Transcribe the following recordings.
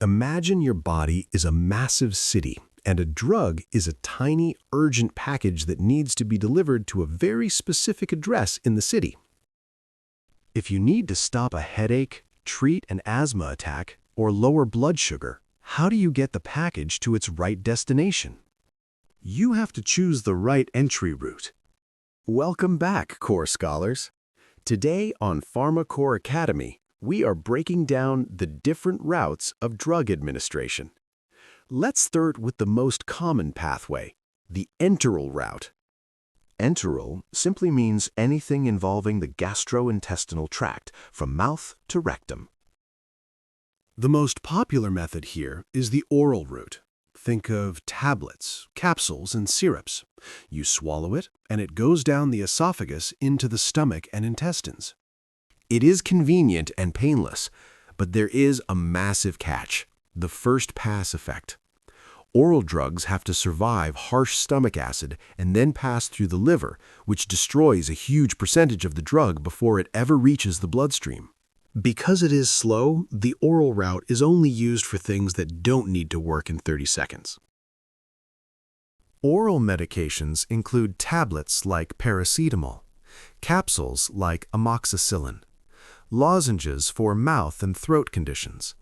Imagine your body is a massive city, and a drug is a tiny, urgent package that needs to be delivered to a very specific address in the city. If you need to stop a headache, treat an asthma attack, or lower blood sugar, how do you get the package to its right destination? You have to choose the right entry route. Welcome back, core scholars. Today on Pharmacore Academy, we are breaking down the different routes of drug administration. Let's start with the most common pathway, the enteral route. Enteral simply means anything involving the gastrointestinal tract, from mouth to rectum. The most popular method here is the oral route. Think of tablets, capsules, and syrups. You swallow it, and it goes down the esophagus into the stomach and intestines. It is convenient and painless, but there is a massive catch: the first-pass effect. Oral drugs have to survive harsh stomach acid and then pass through the liver, which destroys a huge percentage of the drug before it ever reaches the bloodstream. Because it is slow, the oral route is only used for things that don't need to work in 30 seconds. Oral medications include tablets like paracetamol, capsules like amoxicillin, lozenges for mouth and throat conditions,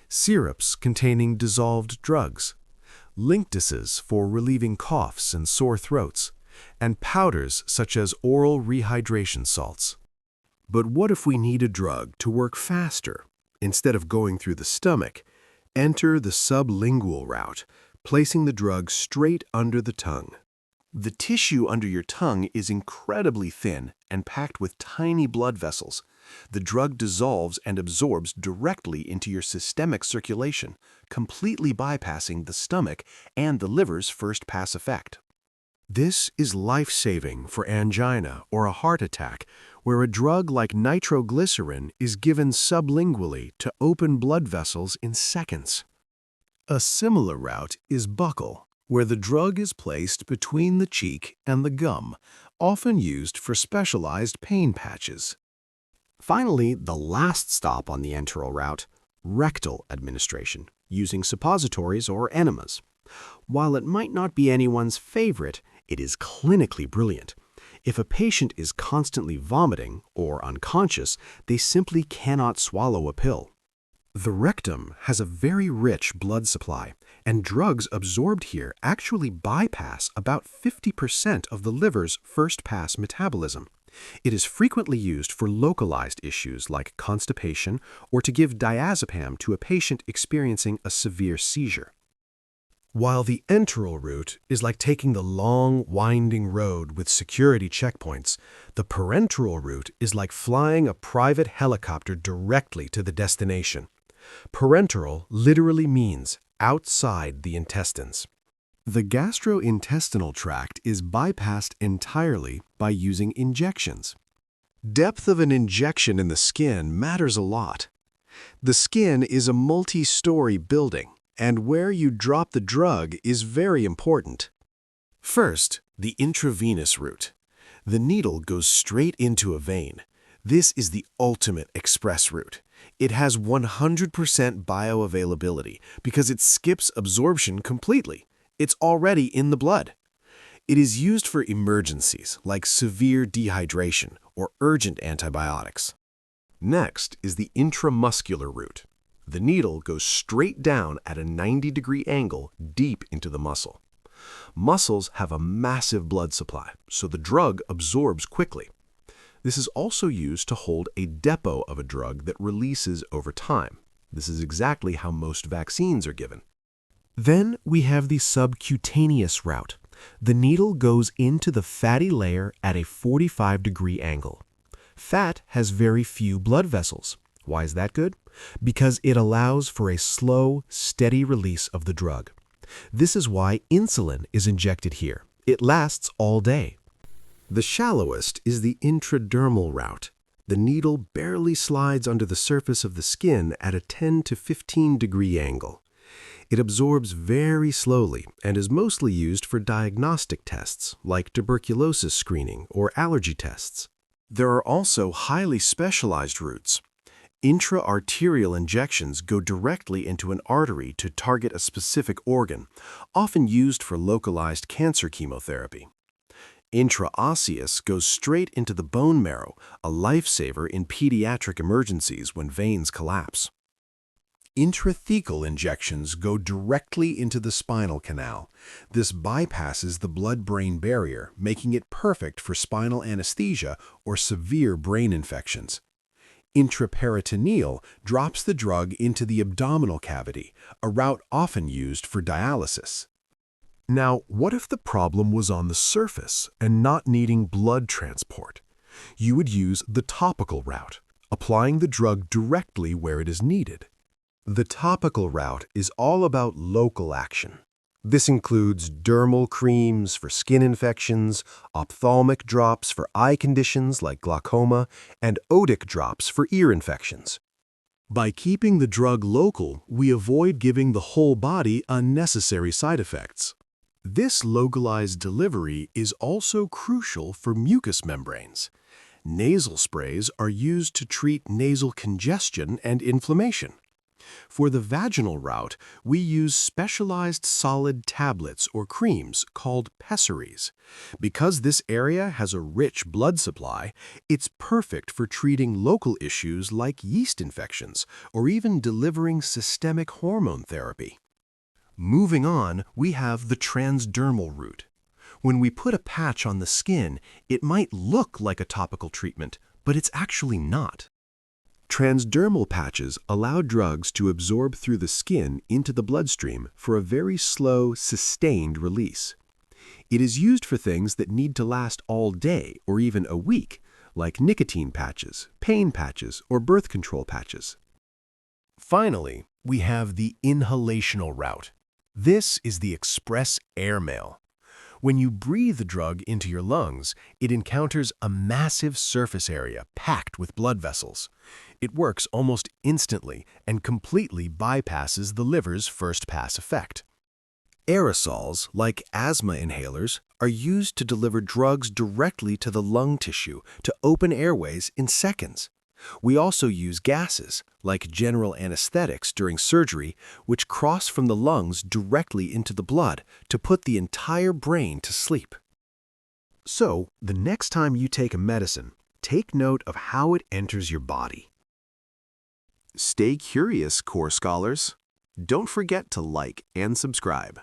syrups containing dissolved drugs, linctuses for relieving coughs and sore throats, and powders such as oral rehydration salts. But what if we need a drug to work faster? Instead of going through the stomach, enter the sublingual route, placing the drug straight under the tongue. The tissue under your tongue is incredibly thin and packed with tiny blood vessels. The drug dissolves and absorbs directly into your systemic circulation, completely bypassing the stomach and the liver's first-pass effect. This is life-saving for angina or a heart attack, where a drug like nitroglycerin is given sublingually to open blood vessels in seconds. A similar route is Buccal, where the drug is placed between the cheek and the gum, often used for specialized pain patches. Finally, the last stop on the enteral route, rectal administration, using suppositories or enemas. While it might not be anyone's favorite, it is clinically brilliant. If a patient is constantly vomiting or unconscious, they simply cannot swallow a pill. The rectum has a very rich blood supply, and drugs absorbed here actually bypass about 50% of the liver's first-pass metabolism. It is frequently used for localized issues like constipation or to give diazepam to a patient experiencing a severe seizure. While the enteral route is like taking the long, winding road with security checkpoints, the parenteral route is like flying a private helicopter directly to the destination. Parenteral literally means outside the intestines. The gastrointestinal tract is bypassed entirely by using injections. Depth of an injection in the skin matters a lot. The skin is a multi-story building, and where you drop the drug is very important. First, the intravenous route. The needle goes straight into a vein. This is the ultimate express route. It has 100% bioavailability because it skips absorption completely. It's already in the blood. It is used for emergencies like severe dehydration or urgent antibiotics. Next is the intramuscular route. The needle goes straight down at a 90-degree angle deep into the muscle. Muscles have a massive blood supply, so the drug absorbs quickly. This is also used to hold a depot of a drug that releases over time. This is exactly how most vaccines are given. Then we have the subcutaneous route. The needle goes into the fatty layer at a 45-degree angle. Fat has very few blood vessels. Why is that good? Because it allows for a slow, steady release of the drug. This is why insulin is injected here. It lasts all day. The shallowest is the intradermal route. The needle barely slides under the surface of the skin at a 10 to 15-degree angle. It absorbs very slowly and is mostly used for diagnostic tests like tuberculosis screening or allergy tests. There are also highly specialized routes. Intra-arterial injections go directly into an artery to target a specific organ, often used for localized cancer chemotherapy. Intraosseous goes straight into the bone marrow, a lifesaver in pediatric emergencies when veins collapse. Intrathecal injections go directly into the spinal canal. This bypasses the blood-brain barrier, making it perfect for spinal anesthesia or severe brain infections. Intraperitoneal drops the drug into the abdominal cavity, a route often used for dialysis. Now, what if the problem was on the surface and not needing blood transport? You would use the topical route, applying the drug directly where it is needed. The topical route is all about local action. This includes dermal creams for skin infections, ophthalmic drops for eye conditions like glaucoma, and otic drops for ear infections. By keeping the drug local, we avoid giving the whole body unnecessary side effects. This localized delivery is also crucial for mucous membranes. Nasal sprays are used to treat nasal congestion and inflammation. For the vaginal route, we use specialized solid tablets or creams called pessaries. Because this area has a rich blood supply, it's perfect for treating local issues like yeast infections or even delivering systemic hormone therapy. Moving on, we have the transdermal route. When we put a patch on the skin, it might look like a topical treatment, but it's actually not. Transdermal patches allow drugs to absorb through the skin into the bloodstream for a very slow, sustained release. It is used for things that need to last all day or even a week, like nicotine patches, pain patches, or birth control patches. Finally, we have the inhalational route. This is the express airmail. When you breathe the drug into your lungs, it encounters a massive surface area packed with blood vessels. It works almost instantly and completely bypasses the liver's first-pass effect. Aerosols, like asthma inhalers, are used to deliver drugs directly to the lung tissue to open airways in seconds. We also use gases, like general anesthetics during surgery, which cross from the lungs directly into the blood to put the entire brain to sleep. So, the next time you take a medicine, take note of how it enters your body. Stay curious, core scholars. Don't forget to like and subscribe.